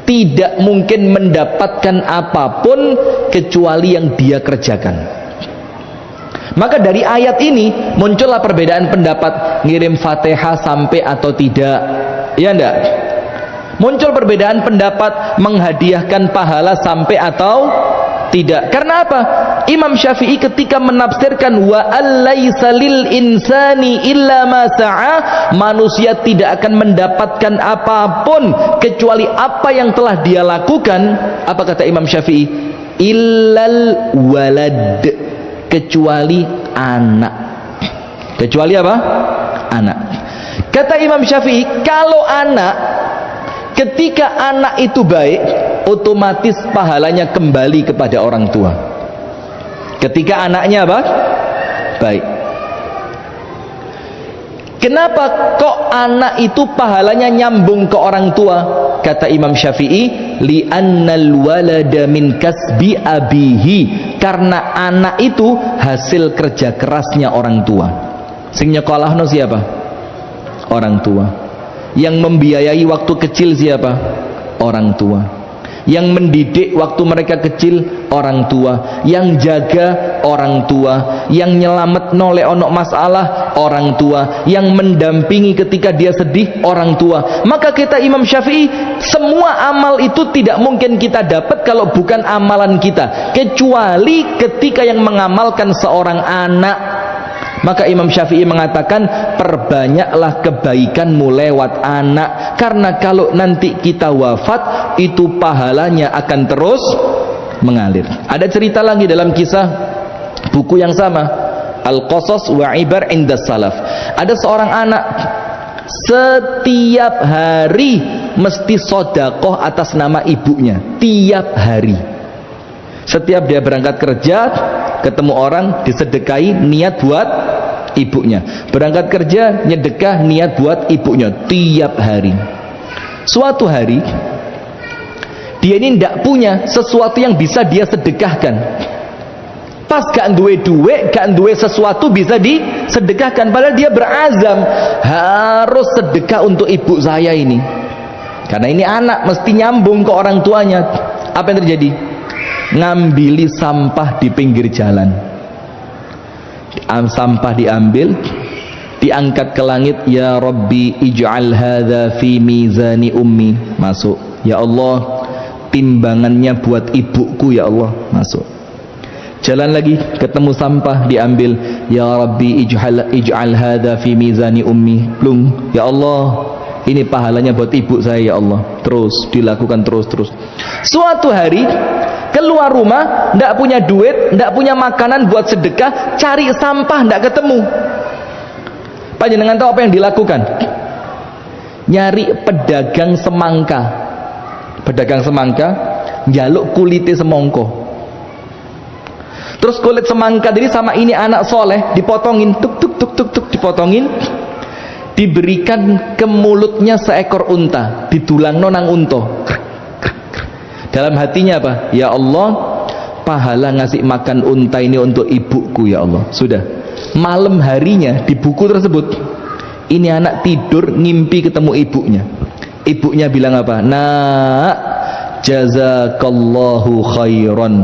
tidak mungkin mendapatkan apapun kecuali yang dia kerjakan. Maka dari ayat ini muncullah perbedaan pendapat, ngirim Fatihah sampai atau tidak, ya enggak? Muncul perbedaan pendapat, menghadiahkan pahala sampai atau tidak. Karena apa? Imam Syafi'i ketika menafsirkan wa allaysa lil insani illa ma sa'a, manusia tidak akan mendapatkan apapun kecuali apa yang telah dia lakukan. Apa kata Imam Syafi'i? Illal walad, kecuali anak. Kecuali apa? Anak. Kata Imam Syafi'i, kalau anak, ketika anak itu baik, otomatis pahalanya kembali kepada orang tua. Ketika anaknya apa? Baik. Kenapa kok anak itu pahalanya nyambung ke orang tua? Kata Imam Syafi'i, li'annal walada min kasbi abihi, karena anak itu hasil kerja kerasnya orang tua. Sing nyekolahno siapa? Orang tua. Yang membiayai waktu kecil siapa? Orang tua. Yang mendidik waktu mereka kecil orang tua. Yang jaga orang tua. Yang nyelamet noleh onok masalah orang tua. Yang mendampingi ketika dia sedih orang tua. Maka kita Imam Syafi'i, semua amal itu tidak mungkin kita dapat kalau bukan amalan kita, kecuali ketika yang mengamalkan seorang anak. Maka Imam Syafi'i mengatakan, perbanyaklah kebaikanmu lewat anak, karena kalau nanti kita wafat, itu pahalanya akan terus mengalir. Ada cerita lagi dalam kisah buku yang sama, Al-Qasas wa Ibar Inda Salaf. Ada seorang anak, setiap hari mesti sodakoh atas nama ibunya. Tiap hari, setiap dia berangkat kerja, ketemu orang, disedekahi, niat buat ibunya. Berangkat kerja, nyedekah, niat buat ibunya. Tiap hari. Suatu hari, dia ini tidak punya sesuatu yang bisa dia sedekahkan. Pas gak duwe duit, gak duwe sesuatu bisa disedekahkan. Padahal dia berazam, harus sedekah untuk ibu saya ini. Karena ini anak, mesti nyambung ke orang tuanya. Apa yang terjadi? Ngambili sampah di pinggir jalan. Sampah diambil, diangkat ke langit. Ya Rabbi ij'al hadza fi mizani ummi. Masuk. Ya Allah, timbangannya buat ibuku ya Allah. Masuk. Jalan lagi, ketemu sampah, diambil. Ya Rabbi ij'al hadza fi mizani ummi. Plung. Ya Allah, ini pahalanya buat ibu saya ya Allah. Terus dilakukan terus. Suatu hari keluar rumah, ndak punya duit, ndak punya makanan buat sedekah, cari sampah ndak ketemu. Panjenengan tahu apa yang dilakukan? Nyari pedagang semangka. Pedagang semangka njaluk kulite semongko. Terus kulit semangka jadi sama ini anak soleh, dipotongin, tuk dipotongin, diberikan ke mulutnya seekor unta, ditulangno nang unta. Dalam hatinya apa? Ya Allah, pahala ngasih makan unta ini untuk ibuku ya Allah. Sudah. Malam harinya di buku tersebut, Ini anak tidur ngimpi ketemu ibunya. Ibunya bilang apa? Nak, jazakallahu khairan.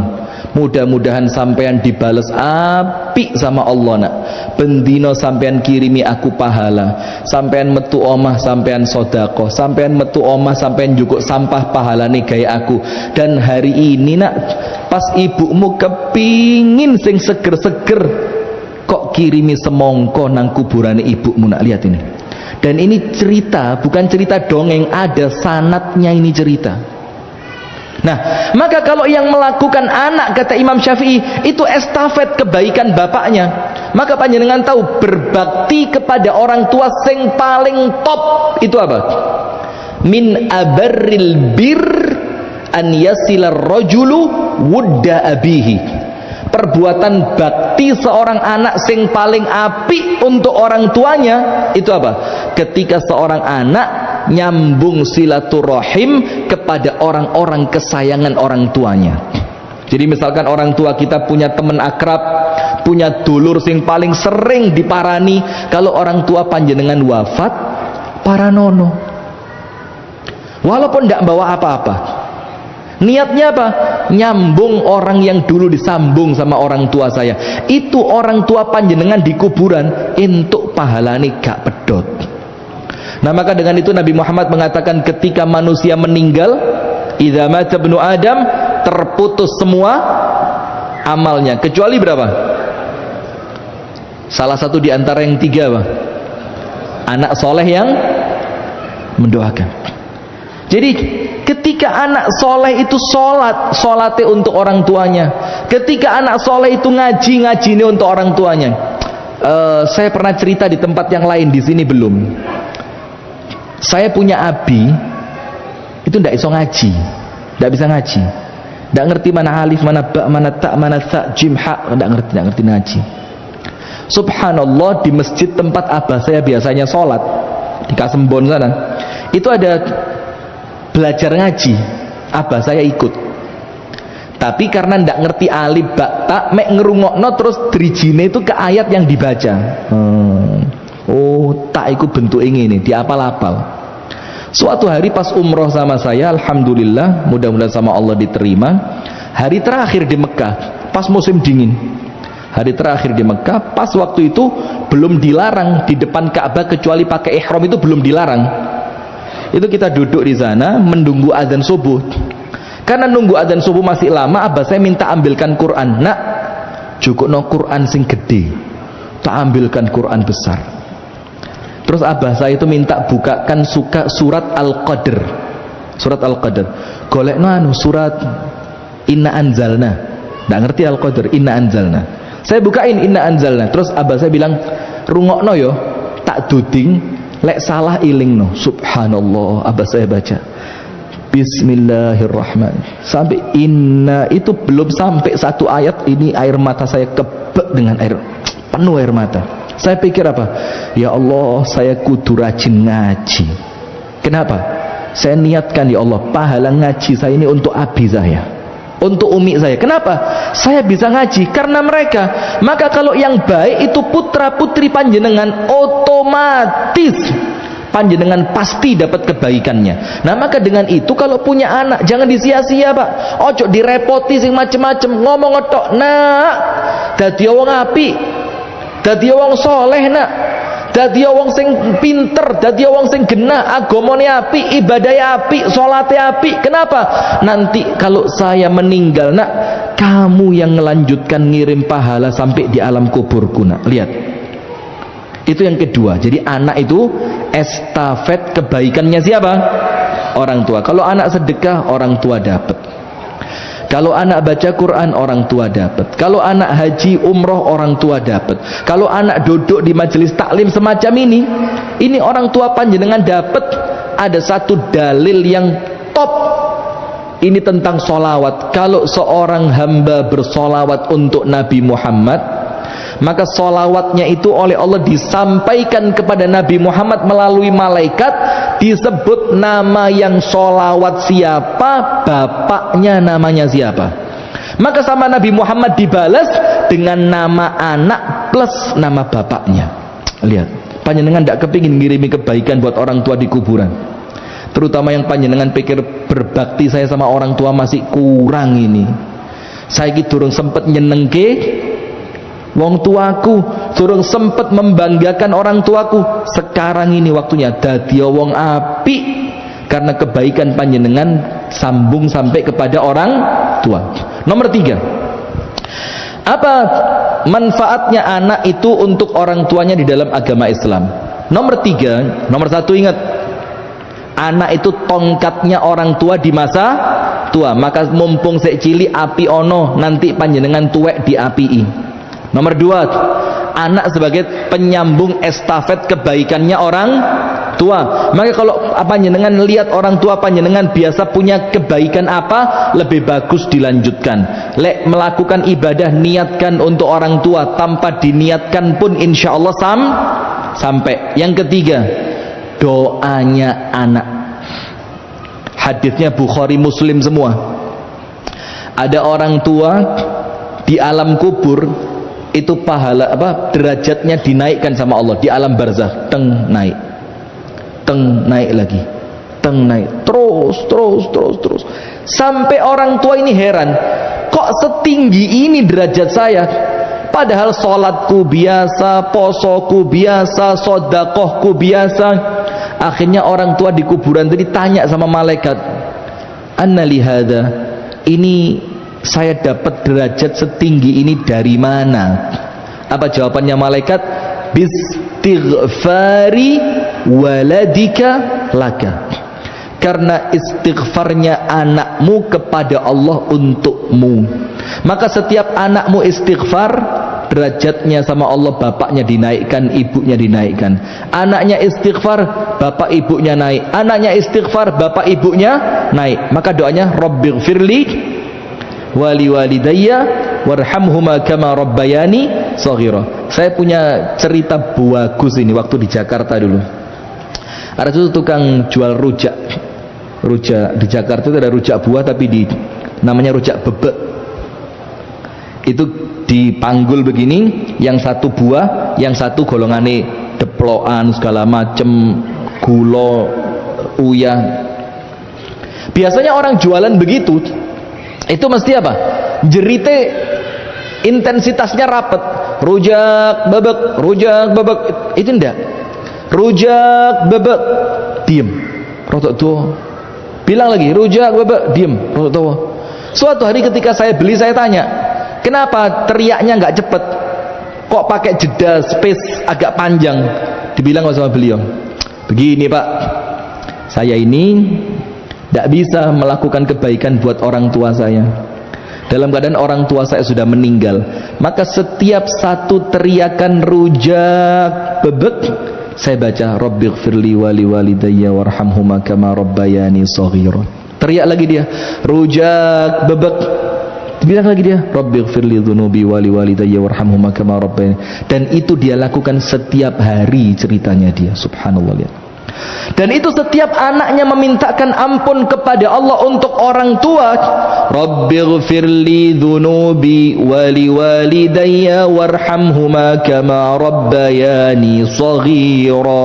Mudah-mudahan sampean dibales apik sama Allah nak. Bendino sampean kirimi aku pahala. Sampean metu omah sampean sodako. Sampean metu omah sampean jukuk sampah pahala nih gaya aku. Dan hari ini nak, pas ibumu kepingin sing seger-seger, kok kirimi semongko nang kuburan ibumu nak. Lihat ini. Dan ini cerita, bukan cerita dongeng, ada sanatnya ini cerita. Nah, maka kalau yang melakukan anak, kata Imam Syafi'i, itu estafet kebaikan bapaknya. Maka panjenengan tahu, berbakti kepada orang tua sing paling top itu apa? Min abarril bir an yasilar rajulu wudda abihi. Perbuatan bakti seorang anak sing paling apik untuk orang tuanya itu apa? Ketika seorang anak nyambung silaturahim kepada orang-orang kesayangan orang tuanya. Jadi misalkan orang tua kita punya teman akrab, punya dulur sing paling sering diparani, kalau orang tua panjenengan wafat, paranono. Walaupun tidak bawa apa-apa. Niatnya apa? Nyambung orang yang dulu disambung sama orang tua saya. Itu orang tua panjenengan di kuburan, entuk pahalane gak pedot. Nah, maka dengan itu Nabi Muhammad mengatakan ketika manusia meninggal, idza mata ibnu Adam, terputus semua amalnya kecuali berapa? Salah satu di antara yang tiga apa? Anak soleh yang mendoakan. Jadi ketika anak soleh itu solatnya untuk orang tuanya. Ketika anak soleh itu ngaji-ngajinya untuk orang tuanya. Saya pernah cerita di tempat yang lain, di sini belum. Saya punya abi itu ndak iso ngaji, ndak bisa ngaji, ndak ngerti mana alif, mana ba, mana ta, mana tha, jim, ha, ndak ngerti ngaji. Subhanallah, di masjid tempat abah saya biasanya sholat di Kasembon sana, itu ada belajar ngaji, abah saya ikut. Tapi karena ndak ngerti alif ba ta, mek ngerungokno terus drijine itu ke ayat yang dibaca. Oh, tak ikut bentuk ini diapal-apal. Suatu hari pas umroh sama saya, alhamdulillah, mudah-mudahan sama Allah diterima. Hari terakhir di Mekah, pas musim dingin. Hari terakhir di Mekah, pas waktu itu belum dilarang di depan Ka'bah kecuali pakai ihram, itu belum dilarang. Itu kita duduk di sana menunggu azan subuh. Karena nunggu azan subuh masih lama, abah saya minta ambilkan Quran. Nak, jukukno Quran sing gede, tak ambilkan Quran besar. Terus abah saya itu minta bukakan surat Al-Qadr. Surat Al-Qadr. Golekno surat Inna Anzalna. Nggak ngerti Al-Qadr, Inna Anzalna. Saya bukain Inna Anzalna. Terus abah saya bilang, rungokno yo, tak duding, lek salah ilingno. Subhanallah, abah saya baca. Bismillahirrahmanirrahim. Sampai Inna itu belum sampai satu ayat, ini air mata saya kebek dengan air, penuh air mata. Saya pikir apa? Ya Allah, saya kudu rajin ngaji. Kenapa? Saya niatkan, ya Allah, pahala ngaji saya ini untuk abi saya, untuk umi saya. Kenapa? Saya bisa ngaji karena mereka. Maka kalau yang baik itu putra putri panjenengan, otomatis panjenengan pasti dapat kebaikannya. Nah, maka dengan itu kalau punya anak jangan disia-sia, Pak. Ojo direpoti sing macem-macem, ngomong ngetok, nak dadi wong apik, dadi wong soleh, nak dadi wong sing pinter, dadi wong sing genah, agamane apik, ibadahe apik, salate apik. Kenapa? Nanti kalau saya meninggal, nak, kamu yang melanjutkan ngirim pahala sampai di alam kuburku, nak. Lihat, itu yang kedua. Jadi anak itu estafet kebaikannya siapa? Orang tua. Kalau anak sedekah, orang tua dapat. Kalau anak baca Quran, orang tua dapat. Kalau anak haji umroh, orang tua dapat. Kalau anak duduk di majelis taklim semacam ini orang tua panjenengan dapat. Ada satu dalil yang top, ini tentang solawat. Kalau seorang hamba bersolawat untuk Nabi Muhammad, maka solawatnya itu oleh Allah disampaikan kepada Nabi Muhammad melalui malaikat. Disebut nama yang solawat siapa, bapaknya namanya siapa. Maka sama Nabi Muhammad dibalas dengan nama anak plus nama bapaknya. Lihat, panjenengan tidak kepingin ngirimi kebaikan buat orang tua di kuburan, terutama yang panjenengan pikir berbakti saya sama orang tua masih kurang ini, saya durung sempet nyenengke wong tuaku, durung sempet membanggakan orang tuaku, sekarang ini waktunya dadi wong apik karena kebaikan panjenengan sambung sampai kepada orang tua. Nomor 3, apa manfaatnya anak itu untuk orang tuanya di dalam agama Islam? Nomor 1 ingat, anak itu tongkatnya orang tua di masa tua, maka mumpung sek cili api ono, nanti panjenengan tuwek diapii. Nomor 2, anak sebagai penyambung estafet kebaikannya orang tua, maka kalau panjenengan lihat orang tua panjenengan biasa punya kebaikan apa, lebih bagus dilanjutkan. Lek melakukan ibadah niatkan untuk orang tua, tanpa diniatkan pun insya Allah sampai. Yang ketiga, doanya anak. Hadisnya Bukhari Muslim semua. Ada orang tua di alam kubur itu pahala derajatnya dinaikkan sama Allah di alam barzakh, naik lagi, naik terus sampai orang tua ini heran, kok setinggi ini derajat saya, padahal sholatku biasa, posoku biasa, sodakohku biasa. Akhirnya orang tua di kuburan tadi tanya sama malaikat, anna lihada, ini saya dapat derajat setinggi ini dari mana? Apa jawabannya malaikat? Bistighfari waladika laka, karena istighfarnya anakmu kepada Allah untukmu. Maka setiap anakmu istighfar, derajatnya sama Allah, bapaknya dinaikkan, ibunya dinaikkan. Anaknya istighfar, bapak ibunya naik. Anaknya istighfar, bapak ibunya naik. Maka doanya Rabbighfirli wali walidayya warhamhuma kama rabbayani shaghira. Saya punya cerita bagus ini waktu di Jakarta dulu. Ada tuh tukang jual rujak di Jakarta itu ada rujak buah, tapi namanya rujak bebek. Itu dipanggul begini, yang satu buah, yang satu golongane deplokan segala macem, gula, uyah. Biasanya orang jualan begitu itu mesti apa? Jerite intensitasnya rapet. Rujak bebek, itu enggak. Rujak bebek, diem, rotok tua. Bilang lagi rujak bebek, diem, rotok tua. Suatu hari ketika saya beli, saya tanya, kenapa teriaknya enggak cepet? Kok pakai jeda space agak panjang? Dibilang sama beliau, begini Pak, saya ini tidak bisa melakukan kebaikan buat orang tua saya dalam keadaan orang tua saya sudah meninggal. Maka setiap satu teriakan rujak bebek, saya baca Rabbighfirli wali walidayya warhamhuma kama rabbayani shaghira. Teriak lagi dia, rujak bebek. Bilang lagi dia, Rabbighfirli dzunubi wali walidayya warhamhuma kama rabbayani. Dan itu dia lakukan setiap hari, ceritanya dia. Subhanallah, lihat. Dan itu setiap anaknya memintakan ampun kepada Allah untuk orang tua. Rabbighfirli dzunubi wali walidayya warhamhuma kama rabbayani shaghira.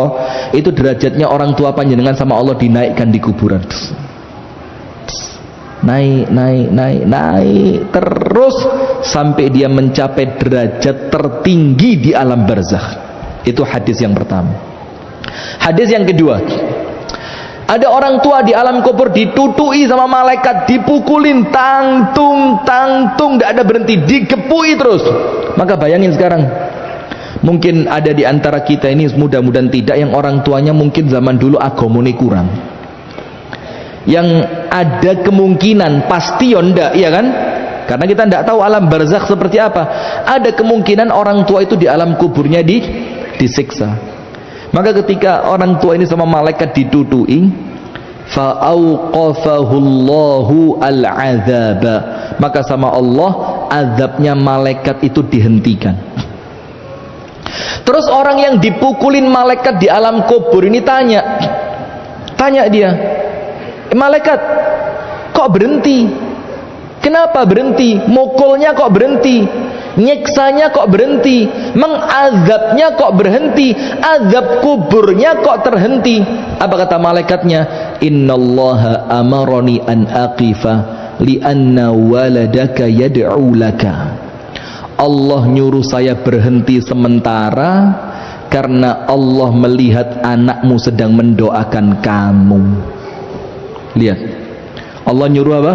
Itu derajatnya orang tua panjenengan sama Allah dinaikkan di kuburan. Naik terus sampai dia mencapai derajat tertinggi di alam barzakh. Itu hadis yang pertama. Hadis yang kedua, ada orang tua di alam kubur ditutui sama malaikat, dipukulin tangtung, tidak ada berhenti, digepui terus. Maka bayangin sekarang, mungkin ada di antara kita ini, mudah-mudahan tidak, yang orang tuanya mungkin zaman dulu agamane kurang. Yang ada kemungkinan, pasti ndak, iya kan? Karena kita tidak tahu alam barzakh seperti apa. Ada kemungkinan orang tua itu di alam kuburnya disiksa. Maka ketika orang tua ini sama malaikat ditutui, fa'auqafahullahu al-'adzaba, maka sama Allah azabnya malaikat itu dihentikan. Terus orang yang dipukulin malaikat di alam kubur ini tanya dia, malaikat kok berhenti? Kenapa berhenti? Mukulnya kok berhenti? Nyiksanya kok berhenti? Mengazabnya kok berhenti? Azab kuburnya kok terhenti? Apa kata malaikatnya? Innallaha amarani an aqifa lianna waladaka yad'u laka. Allah nyuruh saya berhenti sementara karena Allah melihat anakmu sedang mendoakan kamu. Lihat, Allah nyuruh apa?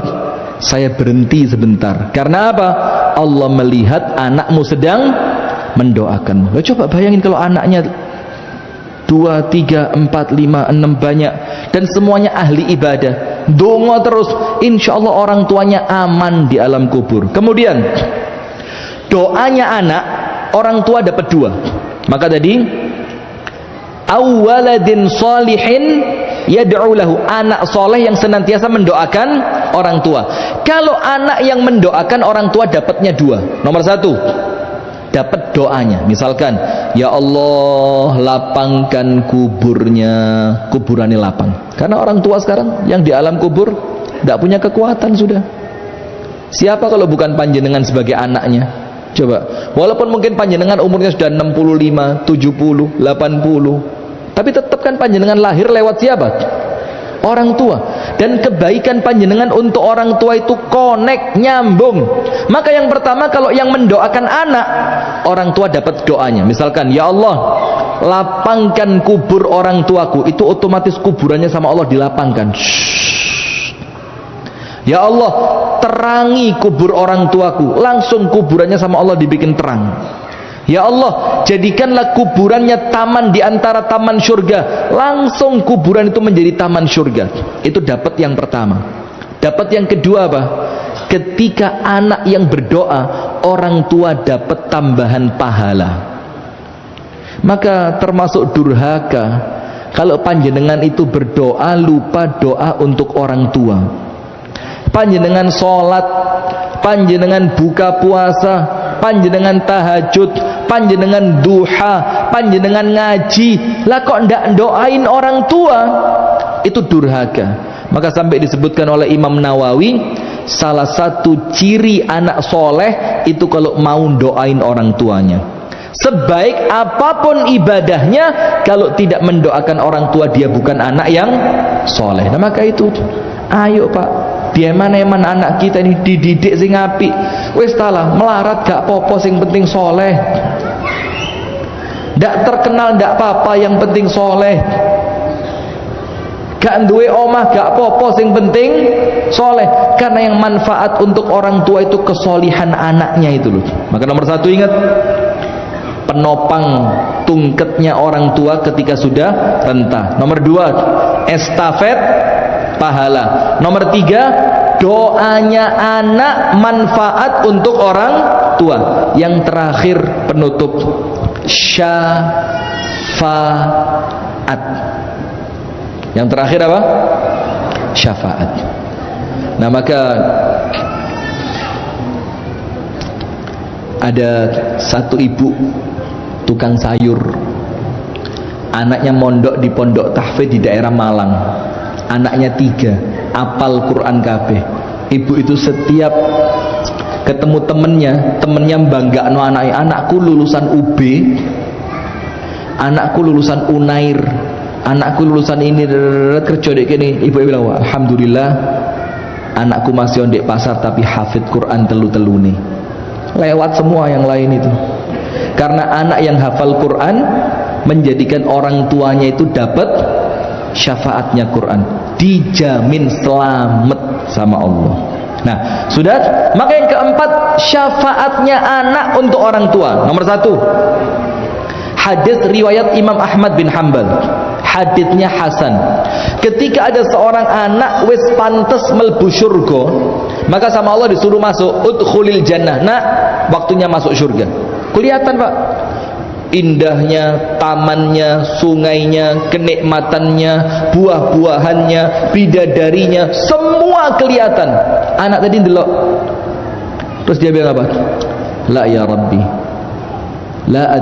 Saya berhenti sebentar. Karena apa? Allah melihat anakmu sedang mendoakanmu. Coba bayangin kalau anaknya 2, 3, 4, 5, 6 banyak dan semuanya ahli ibadah, donga terus, insya Allah orang tuanya aman di alam kubur. Kemudian doanya anak, orang tua dapat 2. Maka tadi awwaladin salihin yad'u lahu, anak soleh yang senantiasa mendoakan orang tua. Kalau anak yang mendoakan orang tua dapatnya 2. Nomor 1, dapat doanya. Misalkan, ya Allah lapangkan kuburnya, kuburannya lapang. Karena orang tua sekarang yang di alam kubur tidak punya kekuatan sudah. Siapa kalau bukan panjenengan sebagai anaknya? Coba, walaupun mungkin panjenengan umurnya sudah 65, 70, 80, tapi tetap kan panjenengan lahir lewat siapa? Orang tua. Dan kebaikan panjenengan untuk orang tua itu connect, nyambung. Maka yang pertama, kalau yang mendoakan anak, orang tua dapat doanya. Misalkan, ya Allah lapangkan kubur orang tuaku, itu otomatis kuburannya sama Allah dilapangkan. Ya Allah terangi kubur orang tuaku, langsung kuburannya sama Allah dibikin terang. Ya Allah jadikanlah kuburannya taman di antara taman surga, langsung kuburan itu menjadi taman surga. Itu dapat yang pertama. Dapat yang kedua apa? Ketika anak yang berdoa, orang tua dapat tambahan pahala. Maka termasuk durhaka kalau panjenengan itu berdoa lupa doa untuk orang tua. Panjenengan sholat, panjenengan buka puasa, panjenengan tahajud, panjenengan duha, panjenengan ngaji, lah kok ndak doain orang tua? Itu durhaka. Maka sampai disebutkan oleh Imam Nawawi, salah satu ciri anak soleh itu kalau mau doain orang tuanya. Sebaik apapun ibadahnya, kalau tidak mendoakan orang tua, dia bukan anak yang soleh. Nah maka itu, ayo Pak, dia mana-mana anak kita ini dididik sing apik. Wis talah melarat gak popo, sing penting soleh. Ndak terkenal ndak apa-apa, yang penting soleh. Gak duwe omah gak popo, sing penting soleh. Karena yang manfaat untuk orang tua itu kesolihan anaknya itu loh. Maka nomor 1 ingat, penopang tungketnya orang tua ketika sudah renta. Nomor 2, estafet pahala. Nomor 3, doanya anak manfaat untuk orang tua. Yang terakhir penutup, syafaat. Yang terakhir apa? Syafaat. Nah maka ada satu ibu tukang sayur, anaknya mondok di pondok tahfidz di daerah Malang. Anaknya 3, apal Quran kabeh. Ibu itu setiap ketemu temennya banggakno anaknya, anakku lulusan UB, anakku lulusan Unair, anakku lulusan ini, kerja dek kene. Ibu bilang, alhamdulillah anakku masih ondek pasar tapi hafid Quran telu-telune. Lewat semua yang lain itu. Karena anak yang hafal Quran menjadikan orang tuanya itu dapat syafaatnya Quran, dijamin selamat sama Allah. Nah sudah, maka yang keempat, syafaatnya anak untuk orang tua. Nomor 1, hadis riwayat Imam Ahmad bin Hanbal, hadisnya hasan. Ketika ada seorang anak wis pantes melbu surga, maka sama Allah disuruh masuk, udkhulil jannah. Nah waktunya masuk surga. Kelihatan Pak, indahnya, tamannya, sungainya, kenikmatannya, buah-buahannya, bidadarinya, semua kelihatan. Anak tadi ndelok, terus dia bilang apa? La ya Rabbi, la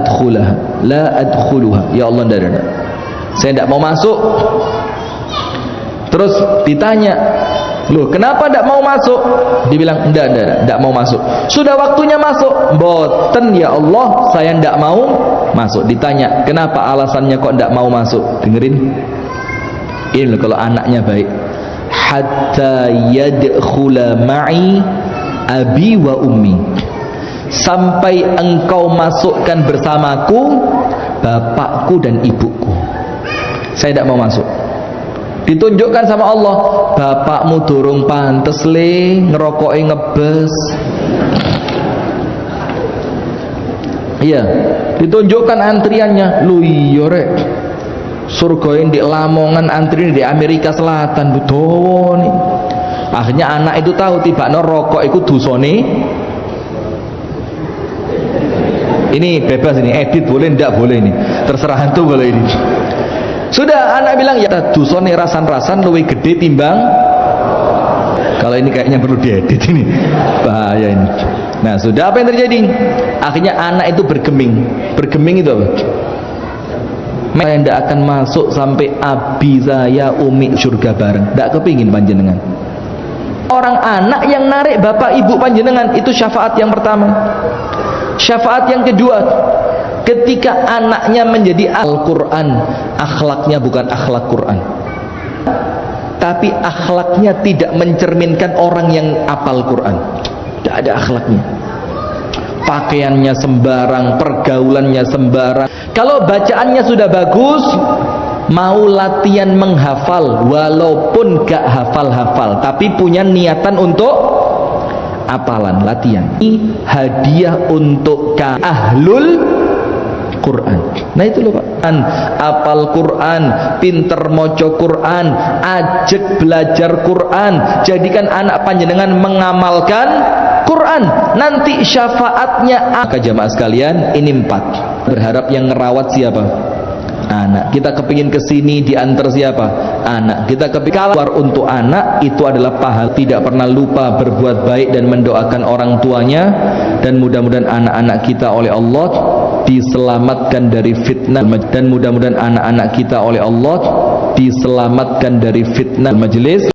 adkhuluha. Ya Allah, ndak, saya tidak mau masuk. Terus ditanya, Loh, kenapa tidak mau masuk? Dibilang, tidak mau masuk. Sudah waktunya masuk. Boten ya Allah, saya tidak mau masuk. Ditanya, kenapa alasannya kok tidak mau masuk? Dengerin. Ini loh kalau anaknya baik. Hatta yadkhula ma'i abi wa ummi. Sampai engkau masukkan bersamaku bapakku dan ibuku. Saya tidak mau masuk. Ditunjukkan sama Allah, bapakmu durung pantes le ngerokoknya ngebes. Iya, ditunjukkan antriannya. Lu iya rek, surga di Lamongan, antri di Amerika Selatan betul nih. Akhirnya anak itu tahu tiba rokok itu dosane. Ini bebas, ini edit boleh ndak boleh ini, terserah hantu boleh ini. Sudah anak bilang ya dosane rasan-rasan luwih gede timbang. Kalau ini kayaknya perlu diedit ini, bahaya ini. Nah sudah, apa yang terjadi? Akhirnya anak itu bergeming. Bergeming itu apa? Saya tidak akan masuk sampai abi saya umi surga bareng. Tidak kepingin panjenengan. Orang anak yang narik bapak ibu panjenengan, itu syafaat yang pertama. Syafaat yang kedua, ketika anaknya menjadi Al-Quran, akhlaknya bukan akhlak Quran, tapi akhlaknya tidak mencerminkan orang yang apal Quran. Tidak ada akhlaknya. Pakaiannya sembarang, pergaulannya sembarang. Kalau bacaannya sudah bagus, mau latihan menghafal, walaupun gak hafal-hafal, tapi punya niatan untuk apalan, latihan. Ini hadiah untuk ahlul Quran. Nah itu loh Pak, apal Quran, pinter moco Quran, ajak belajar Quran, jadikan anak panjenengan mengamalkan Quran. Nanti syafaatnya. Maka jamaah sekalian, ini 4. Berharap yang ngerawat siapa? Anak. Kita kepingin kesini diantar siapa? Anak. Kita kepingin keluar untuk anak, itu adalah pahala. Tidak pernah lupa berbuat baik dan mendoakan orang tuanya. Dan mudah-mudahan anak-anak kita oleh Allah diselamatkan dari fitnah. Dan mudah-mudahan anak-anak kita oleh Allah diselamatkan dari fitnah majelis.